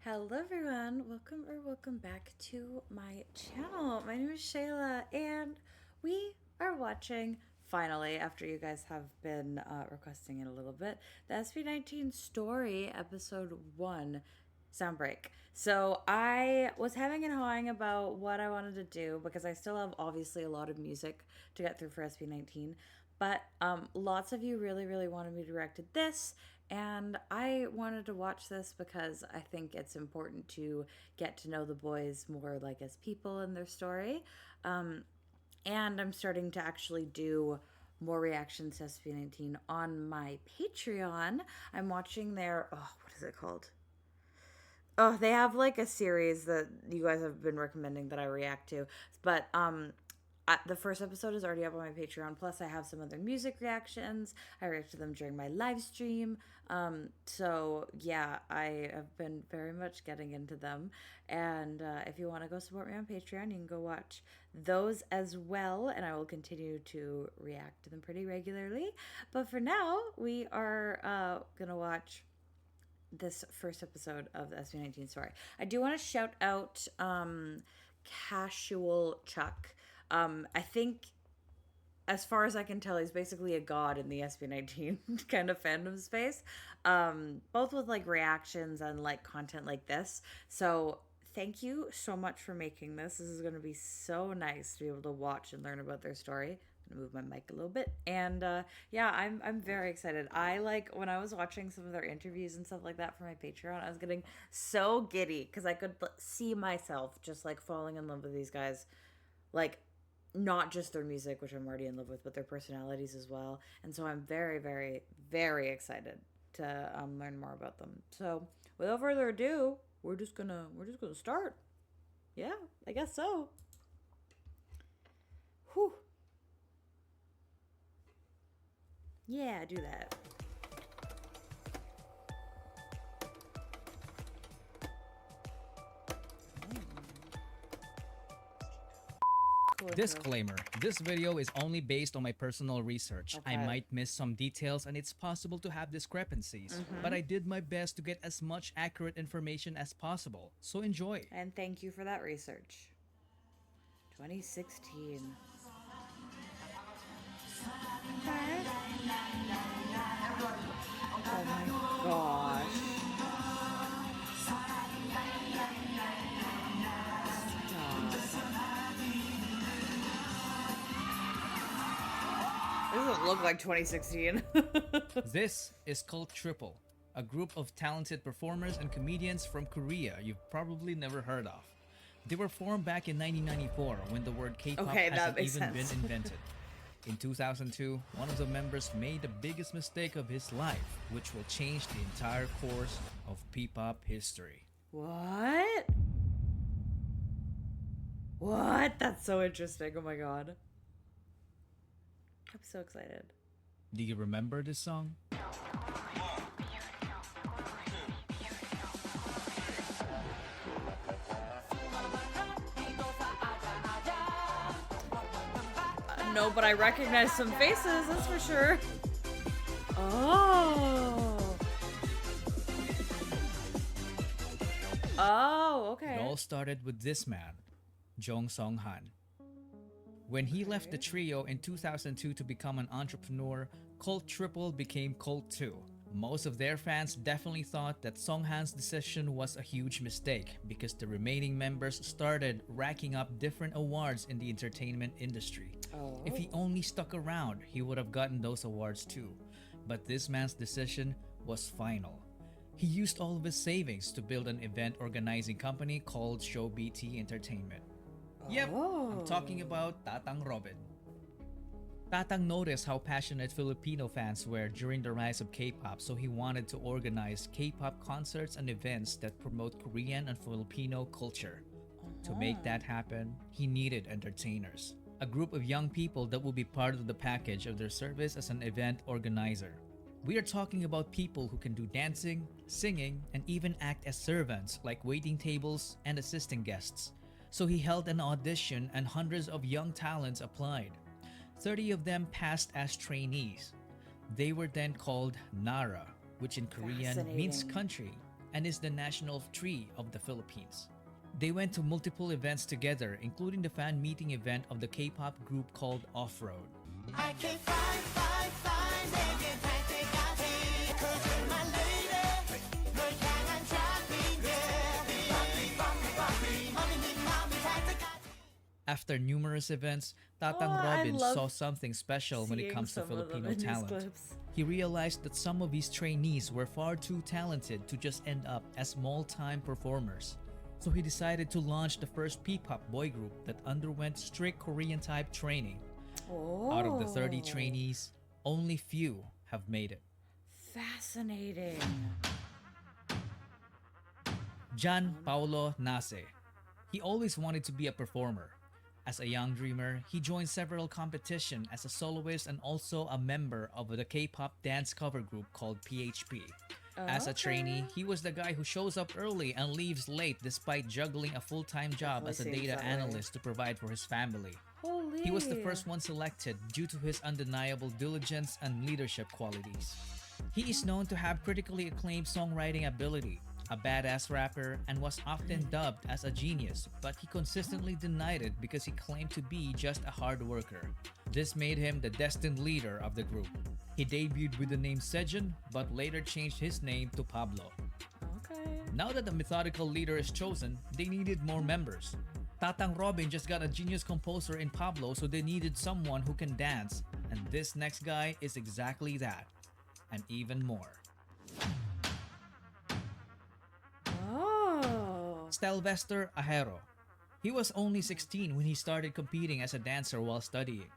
Hello everyone, welcome back to my channel. My name is Shayla and we are watching, finally, after you guys have been requesting it a little bit, the SB19 story episode 1 Soundbreak. So I was hemming and hawing about what I wanted to do because I still have obviously a lot of music to get through for SB19. But lots of you really wanted me to react to this, and I wanted to watch this because I think it's important to get to know the boys more, like as people and their story. And I'm starting to actually do more reactions to SB19 on my Patreon. I'm watching their, oh, what is it called? Oh, they have like a series that you guys have been recommending that I react to. But the first episode is already up on my Patreon. Plus, I have some other music reactions. I react to them during my live stream. So yeah, I have been very much getting into them. And if you want to go support me on Patreon, you can go watch those as well. And I will continue to react to them pretty regularly. But for now, we are gonna watch this first episode of the SB19 story. I do want to shout out Casual Chuck. I think, as far as I can tell, he's basically a god in the SB19 kind of fandom space, both with like reactions and like content like this. So thank you so much for making this. This is going to be so nice to be able to watch and learn about their story. I'm gonna move my mic a little bit, and yeah, I'm very excited. I like when I was watching some of their interviews and stuff like that for my Patreon, I was getting so giddy because I could see myself just like falling in love with these guys, like not just their music, which I'm already in love with, but their personalities as well. And so I'm very excited to learn more about them. So without further ado, we're just gonna start. Yeah, I guess so. Whew. Yeah, do that. Cool intro. Disclaimer, this video is only based on my personal research. I Okay. might miss some details and it's possible to have discrepancies, but I did my best to get as much accurate information as possible, so enjoy. And thank you for that research. 2016. Oh my gosh. This doesn't look like 2016. This is called Triple, a group of talented performers and comedians from Korea you've probably never heard of. They were formed back in 1994 when the word K-pop Okay, that hasn't makes even sense. been invented. In 2002, one of the members made the biggest mistake of his life, which will change the entire course of P-pop history. What? What? That's so interesting. Oh my god. I'm so excited. Do you remember this song? No, but I recognize some faces, that's for sure. Oh. Oh, It all okay. started with this man, Jong Song-han. When he left the trio in 2002 to become an entrepreneur, Cult Triple became Cult 2. Most of their fans definitely thought that Song-han's decision was a huge mistake because the remaining members started racking up different awards in the entertainment industry. Oh. If he only stuck around, he would have gotten those awards too. But this man's decision was final. He used all of his savings to build an event organizing company called Show BT Entertainment. Yep, I'm talking about Tatang Robin. Tatang noticed how passionate Filipino fans were during the rise of K-pop, so he wanted to organize K-pop concerts and events that promote Korean and Filipino culture. To make that happen, he needed entertainers, a group of young people that would be part of the package of their service as an event organizer. We are talking about people who can do dancing, singing, and even act as servants like waiting tables and assisting guests. So he held an audition and hundreds of young talents applied. 30 of them passed as trainees. They were then called Nara, which in Korean means Fascinating. country. and is the national tree of the Philippines. They went to multiple events together, including the fan meeting event of the K-pop group called Off-Road. I can find 내게 갈 때까지 'Cause you're my lady 널 향한 traffic 맘이 마음이 닿을 때까지. After numerous events, Tatang Oh, I Robin love saw something special when it seeing comes to some of them Filipino in these talent. clips. He realized that some of his trainees were far too talented to just end up as small-time performers. So he decided to launch the first P-pop boy group that underwent strict Korean-type training. Oh. Out of the 30 trainees, only few have made it. Fascinating. Gian Paolo Nase. He always wanted to be a performer. As a young dreamer, he joined several competitions as a soloist and also a member of the K-pop dance cover group called PHP. As a trainee, he was the guy who shows up early and leaves late despite juggling a full-time job as a Definitely seems data that way. analyst to provide for his family. Holy. He was the first one selected due to his undeniable diligence and leadership qualities. He is known to have critically acclaimed songwriting ability, a badass rapper, and was often dubbed as a genius, but he consistently denied it because he claimed to be just a hard worker. This made him the destined leader of the group. He debuted with the name Sejun, but later changed his name to Pablo. Okay. Now that the methodical leader is chosen, they needed more members. Tatang Robin just got a genius composer in Pablo, so they needed someone who can dance, and this next guy is exactly that, and even more. Oh. Stelvester Ajero. He was only 16 when he started competing as a dancer while studying.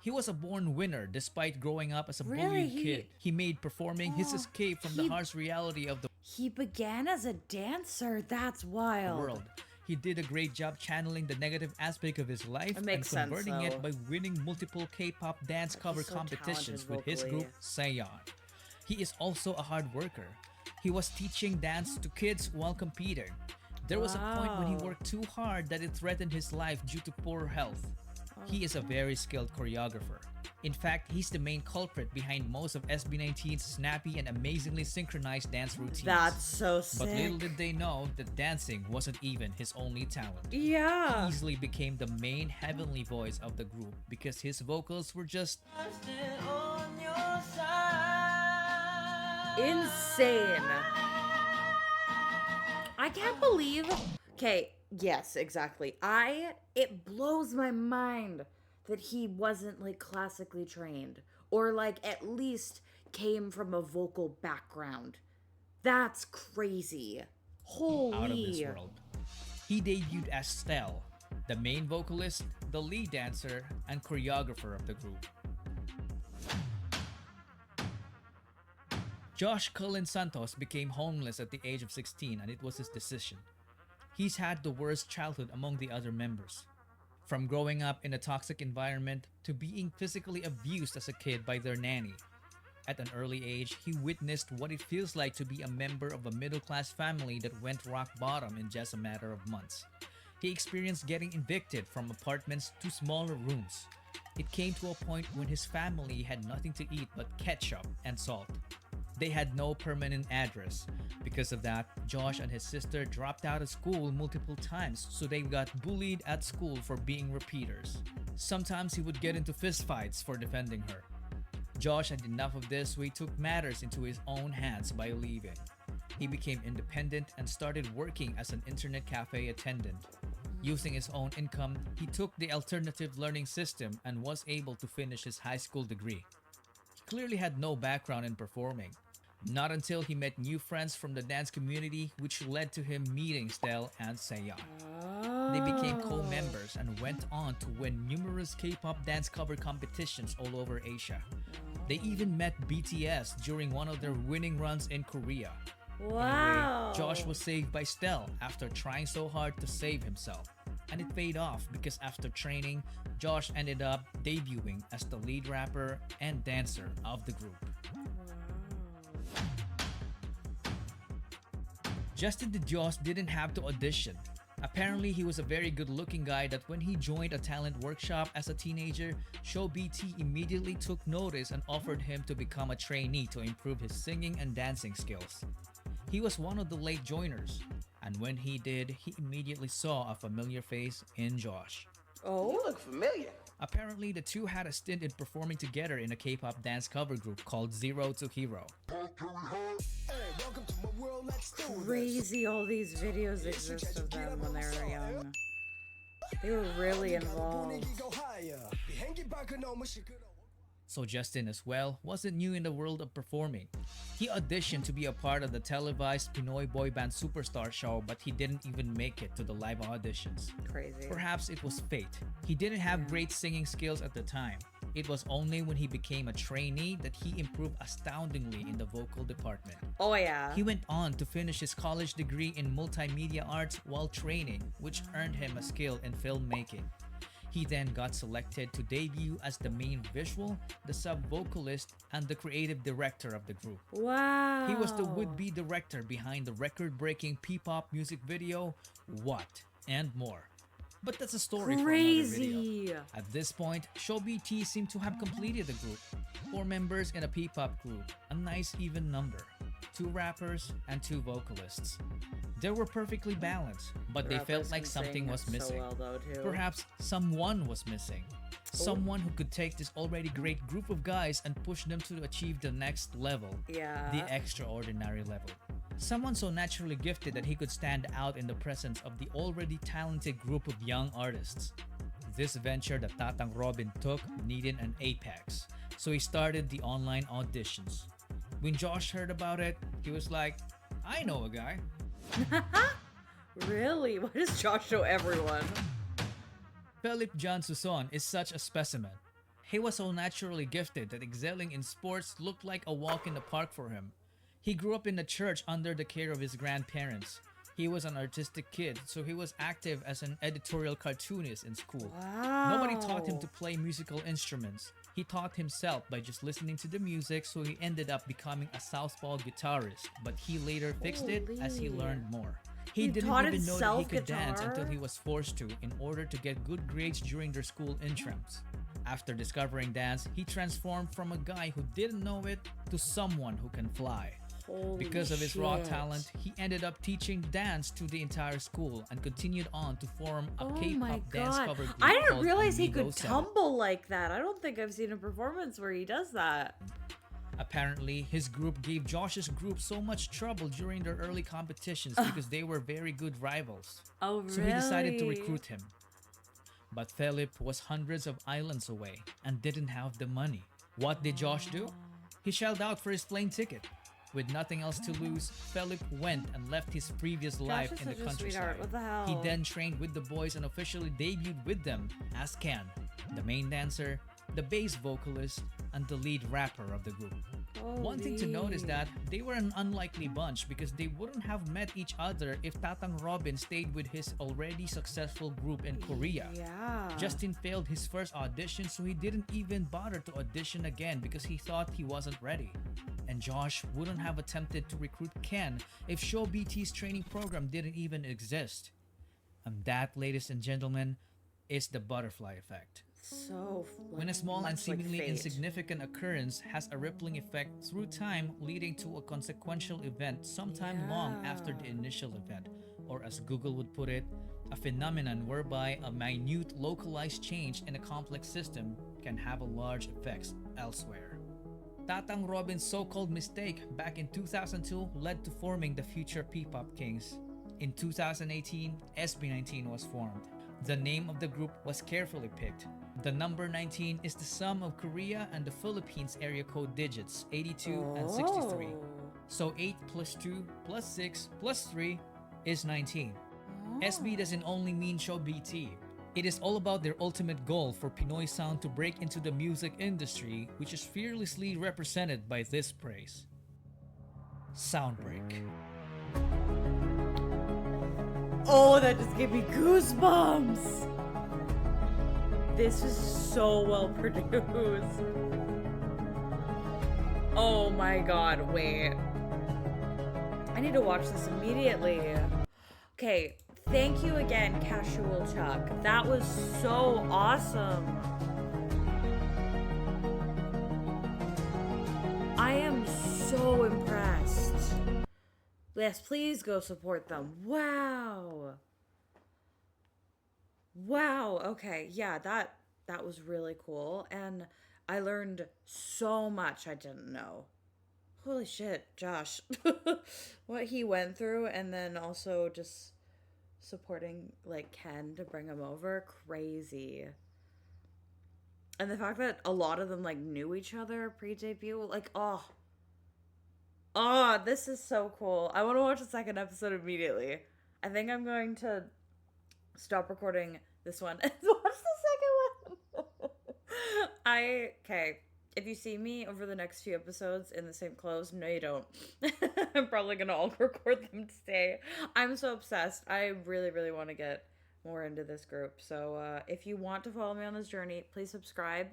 He was a born winner despite growing up as a Really? bullied kid. He made performing his escape from the he- harsh reality of the He began as a dancer. That's wild. world. He did a great job channeling the negative aspect of his life It and makes sense, converting though. it by winning multiple K-pop dance cover so competitions talented with his group vocally. Sayon. He is also a hard worker. He was teaching dance to kids while competing. There was a point when he Wow. worked too hard that it threatened his life due to poor health. He is a very skilled choreographer. In fact, he's the main culprit behind most of SB19's snappy and amazingly synchronized dance routines. That's so sick. But little did they know that dancing wasn't even his only talent. Yeah. He easily became the main heavenly voice of the group because his vocals were just I'm still on your side. Insane. I can't believe. Okay, yes, exactly. It blows my mind that he wasn't like classically trained or like at least came from a vocal background. That's crazy. Holy. out of this world. He debuted as Stel, the main vocalist, the lead dancer, and choreographer of the group. Josh Cullen Santos became homeless at the age of 16 and it was his decision. He's had the worst childhood among the other members. From growing up in a toxic environment to being physically abused as a kid by their nanny. At an early age, he witnessed what it feels like to be a member of a middle-class family that went rock bottom in just a matter of months. He experienced getting evicted from apartments to smaller rooms. It came to a point when his family had nothing to eat but ketchup and salt. They had no permanent address. Because of that, Josh and his sister dropped out of school multiple times, so they got bullied at school for being repeaters. Sometimes he would get into fistfights for defending her. Josh had enough of this, so he took matters into his own hands by leaving. He became independent and started working as an internet cafe attendant. Using his own income, he took the alternative learning system and was able to finish his high school degree. He clearly had no background in performing. Not until he met new friends from the dance community, which led to him meeting Stel and Sayon. They became co-members and went on to win numerous K-pop dance cover competitions all over Asia. They even met BTS during one of their winning runs in Korea. Wow. Anyway, Josh was saved by Stel after trying so hard to save himself. And it paid off because after training, Josh ended up debuting as the lead rapper and dancer of the group. Justin DeJoss didn't have to audition. Apparently, he was a very good-looking guy that when he joined a talent workshop as a teenager, Show BT immediately took notice and offered him to become a trainee to improve his singing and dancing skills. He was one of the late joiners, and when he did, he immediately saw a familiar face in Josh. Oh, You look familiar. Apparently, the two had a stint in performing together in a K-pop dance cover group called Zero to Hero. crazy! All these videos exist of them when they were young. They were really involved. So Justin as well wasn't new in the world of performing. He auditioned to be a part of the televised Pinoy boy band Superstar show, but he didn't even make it to the live auditions. Crazy. Perhaps it was fate. He didn't have great singing skills at the time. It was only when he became a trainee that he improved astoundingly in the vocal department. Oh yeah. He went on to finish his college degree in multimedia arts while training, which earned him a skill in filmmaking. He then got selected to debut as the main visual, the sub-vocalist, and the creative director of the group. Wow. He was the would-be director behind the record-breaking P-pop music video, What, and more. But that's a story for another video. Crazy. At this point, SB19 seemed to have completed the group. 4 members in a P-pop group, a nice even number. 2 rappers and 2 vocalists. They were perfectly balanced, but they felt like something was missing. Perhaps someone was missing. Someone who could take this already great group of guys and push them to achieve the next level. Yeah. The extraordinary level. Someone so naturally gifted that he could stand out in the presence of the already talented group of young artists. This venture that Tatang Robin took needed an apex, so he started the online auditions. When Josh heard about it, he was like, I know a guy. Really? Why does Josh show everyone? Philip John Suson is such a specimen. He was so naturally gifted that excelling in sports looked like a walk in the park for him. He grew up in the church under the care of his grandparents. He was an artistic kid, so he was active as an editorial cartoonist in school. Wow. Nobody taught him to play musical instruments. He taught himself by just listening to the music, so he ended up becoming a southpaw guitarist, but he later fixed it as he Holy. learned more. He He didn't taught even know that he himself could dance guitar? until he was forced to in order to get good grades during their school intrams. After discovering dance, he transformed from a guy who didn't know it to someone who can fly. Holy Because of his raw shit. talent, he ended up teaching dance to the entire school and continued on to form a Oh K-pop my dance god. cover group I didn't called realize he Amigo could 7. tumble like that. I don't think I've seen a performance where he does that. Apparently, his group gave Josh's group so much trouble during their early competitions because they were very good rivals. Oh, really? So he decided to recruit him. But Philip was hundreds of islands away and didn't have the money. What did Josh do? He shelled out for his plane ticket. With nothing else to lose, Philip went and left his previous life is in the such a countryside. sweetheart. What the hell? He then trained with the boys and officially debuted with them as Ken, the main dancer, the bass vocalist, and the lead rapper of the group. One thing to note is Holy. that they were an unlikely bunch because they wouldn't have met each other if Tatang Robin stayed with his already successful group in Korea. Yeah. Justin failed his first audition, so he didn't even bother to audition again because he thought he wasn't ready. And Josh wouldn't have attempted to recruit Ken if Show BT's training program didn't even exist. And that, ladies and gentlemen, is the butterfly effect. So When a small and much like seemingly fate. insignificant occurrence has a rippling effect through time, leading to a consequential event sometime long after the initial event, or as Google would put it, a phenomenon whereby a minute localized change in a complex system can have a large effects elsewhere. Tatang Robin's so-called mistake back in 2002 led to forming the future P-pop Kings. In 2018, SB19 was formed. The name of the group was carefully picked. The number 19 is the sum of Korea and the Philippines area code digits 82 and 63. So 8 plus 2 plus 6 plus 3 is 19. SB doesn't only mean Show BT. It is all about their ultimate goal for Pinoy sound to break into the music industry, which is fearlessly represented by this praise. Soundbreak. Oh, that just gave me goosebumps. This is so well produced. Oh my god, wait. I need to watch this immediately. Okay, thank you again, Casual Chuck. That was so awesome. I am so impressed. Yes, please go support them. Wow. Wow. Okay. Yeah, that was really cool, and I learned so much I didn't know. Holy shit, Josh. What he went through, and then also just supporting like Ken to bring him over, crazy. And the fact that a lot of them like knew each other pre-debut, like, this is so cool. I want to watch the second episode immediately. I think I'm going to stop recording this one and watch the second one. Okay. If you see me over the next few episodes in the same clothes, no, you don't. I'm probably gonna all record them today. I'm so obsessed. I really, really want to get more into this group. So if you want to follow me on this journey, please subscribe.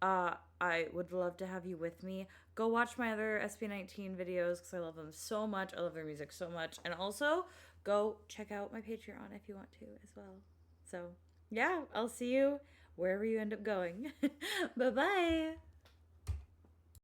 I would love to have you with me. Go watch my other SB19 videos because I love them so much. I love their music so much. And also, go check out my Patreon if you want to as well. So, yeah, I'll see you wherever you end up going. Bye bye.